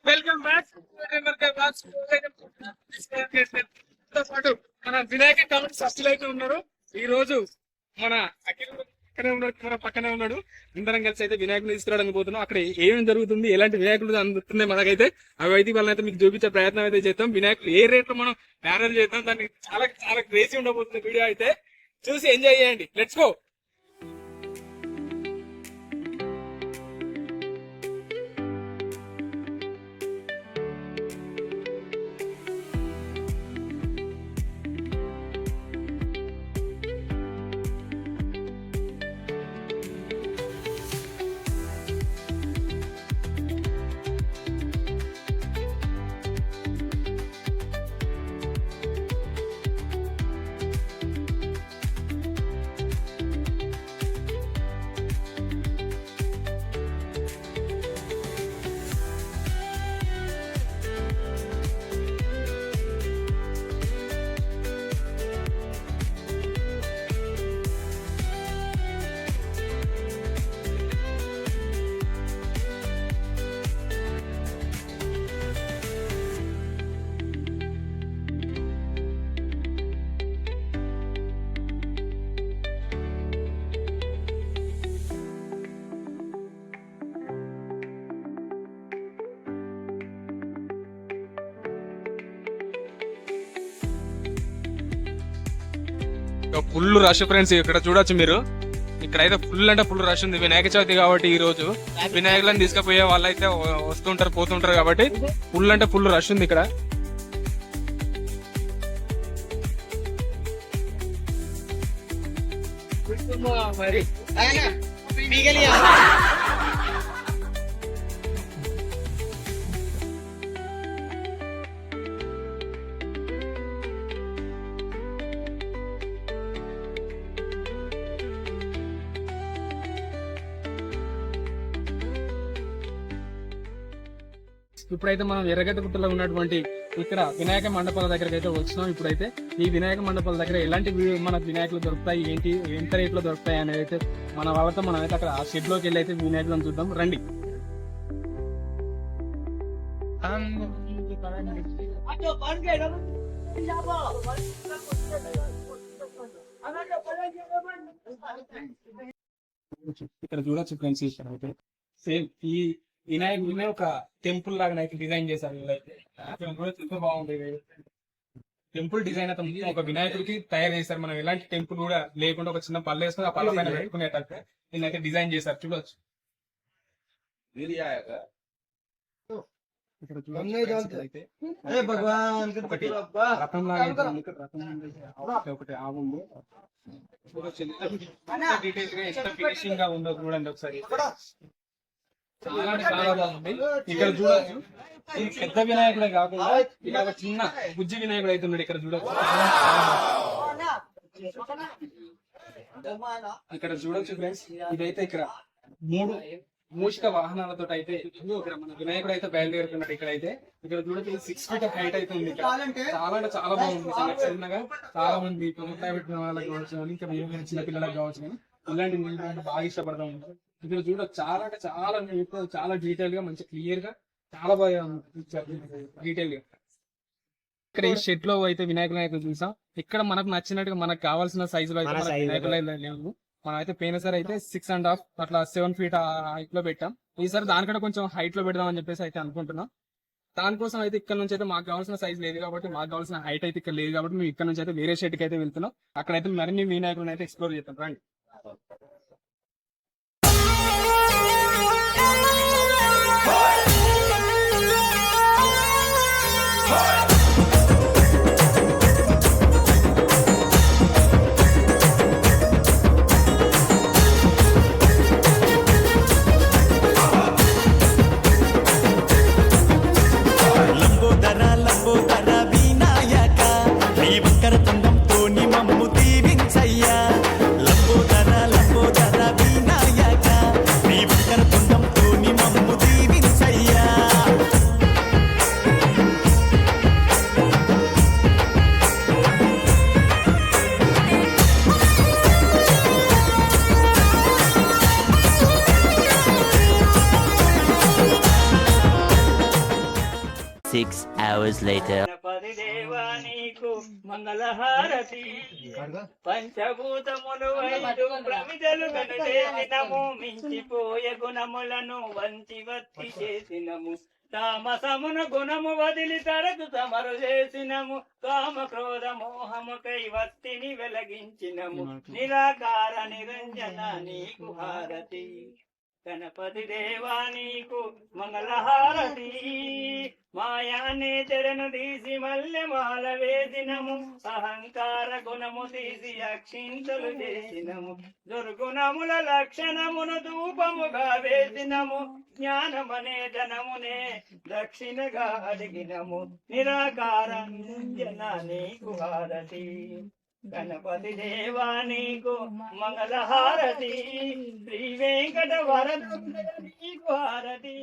Welcome back పాటు మన Vinayaka comment సస్టులు అయితే ఉన్నారు. ఈ రోజు మన అఖిల్ పక్కనే ఉన్నాడు, మన పక్కనే ఉన్నాడు. అందరం కలిసి అయితే వినాయకుని తీసుకురావడానికి పోతున్నాం. అక్కడ ఏం జరుగుతుంది, ఎలాంటి వినాయకులు అందుతున్నాయి మనకైతే అవి అయితే వాళ్ళనైతే మీకు చూపించే ప్రయత్నం అయితే చేద్దాం. వినాయకులు ఏ రేట్ లో మనం బ్యానర్ చేద్దాం, దానికి చాలా చాలా క్రేజీ ఉండబోతుంది వీడియో అయితే. చూసి ఎంజాయ్ చేయండి. Let's go. Full rush friends, ఇక్కడ చూడొచ్చు మీరు. ఇక్కడైతే ఫుల్ అంటే ఫుల్ రష్ ఉంది. వినాయక చవితి కాబట్టి ఈ రోజు వినాయకులను తీసుకుపోయే వాళ్ళు అయితే వస్తుంటారు పోతుంటారు కాబట్టి ఫుల్ అంటే ఫుల్ రష్ ఉంది ఇక్కడ. ఇప్పుడైతే మనం ఎర్రగడ్డ గుట్టలో ఉన్నటువంటి ఇక్కడ వినాయక మండపాల దగ్గరకు అయితే వచ్చినాం. ఇప్పుడైతే ఈ వినాయక మండపాల దగ్గర ఎలాంటి మన వినాయకులు దొరుకుతాయి, ఏంటి ఎంత రేట్లో దొరుకుతాయి అనేది అయితే మన వాళ్ళతో మనం అయితే అక్కడ ఆ షెడ్ లోకి వెళ్ళి అయితే వినాయకులను చూద్దాం రండి. ఇక్కడ చూడొచ్చు ఫ్రెండ్స్, ఇక్కడ అయితే సేమ్ ఈ వినాయకుడిని ఒక టెంపుల్ లాగా అయితే డిజైన్ చేశారు వీళ్ళైతే. బాగుంది టెంపుల్ డిజైన్ అయితే ఒక వినాయకుడికి తయారు చేశారు. మనం ఎలాంటి టెంపుల్ కూడా లేకుండా ఒక చిన్న పళ్ళు వేసుకుని ఆ పళ్ళ పైన పెట్టుకునేటట్టు దీన్నైతే డిజైన్ చేశారు. చూడొచ్చు ఇక్కడ అయితే ఒకటి రథం లాగా ఒకటి ఆవుంది. డీటెయిల్ గా ఎంత ఫినిషింగ్ గా ఉందో చూడండి ఒకసారి. చాలా చాలా బాగుంది. ఇక్కడ చూడొచ్చు ఈ పెద్ద వినాయకుడే కాకుండా ఇక్కడ ఒక చిన్న బుజ్జి వినాయకుడు అయితే ఉన్నాడు. ఇక్కడ చూడొచ్చు, ఇక్కడ చూడొచ్చు ఫ్రెండ్స్. ఇదైతే ఇక్కడ 3 మూషిక వాహనాలతో అయితే ఇక్కడ మన వినాయకుడు అయితే బయలుదేరుతున్నాడు. ఇక్కడైతే ఇక్కడ చూడొచ్చు 6 feet హైట్ అయితే ఉంది. చాలా అంటే చాలా బాగుంది. చాలా చిన్నగా చాలా మంది పెట్టిన వాళ్ళకి కావచ్చు, ఇంకా మీరు చిన్న పిల్లలకు కావచ్చు, కానీ ఇలాంటి బాగా ఇష్టపడతా ఉంటారు. ఇక్కడ చూడ చాలా అంటే చాలా చాలా డీటెయిల్ గా మంచి క్లియర్ గా చాలా బాగా డీటెయిల్ గా. ఇక్కడ ఈ షెడ్ లో అయితే వినాయకులు అయితే చూసాం. ఇక్కడ మనకు నచ్చినట్టుగా మనకు కావాల్సిన సైజులో అయితే వినాయకులు లేవు. మనం అయితే పోయినసారి అయితే 6.5 అట్లా 7 feet హైట్ లో పెట్టాం. ఈసారి దానికంటే కొంచెం హైట్ లో పెడదాం అని చెప్పేసి అయితే అనుకుంటున్నాం. దానికోసం అయితే ఇక్కడ నుంచి అయితే మాకు కావాల్సిన సైజ్ లేదు కాబట్టి, మాకు కావాల్సిన హైట్ అయితే ఇక్కడ లేదు కాబట్టి మేము ఇక్కడ నుంచి అయితే వేరే షెడ్ కి అయితే వెళ్తున్నాం. అక్కడైతే మరిన్ని వినాయకులను అయితే ఎక్స్ప్లోర్ చేస్తాం రండి. 6 hours later. గణపతి దేవా నీకు మంగళహారతి పంచభూతములు ఐదు ప్రమిదలు గణచేసినము మించిపోయే గుణములను వంచి వత్తి చేసినము తామసమున గుణము వదిలి తరచు తమరు చేసినము కామ క్రోధ మోహముకై వత్తిని వెలగించినము నిరాకార నిరంజన నీకు హారతి గణపతి దేవా నీకు మంగళహారతి మాయాన్ని తెరను తీసి మల్లె మాల వేసినము అహంకార గుణము తీసి అక్షింతలు చేసినము దుర్గుణముల లక్షణమును ధూపముగా వేసినము జ్ఞానమనే ధనమునే దక్షిణగా అడిగినము నిరాకార నిరంజన నీకు హారతి గణపతి దేవా నీకు మంగళహారతి శ్రీ వెంకట వరద నీకు హారతి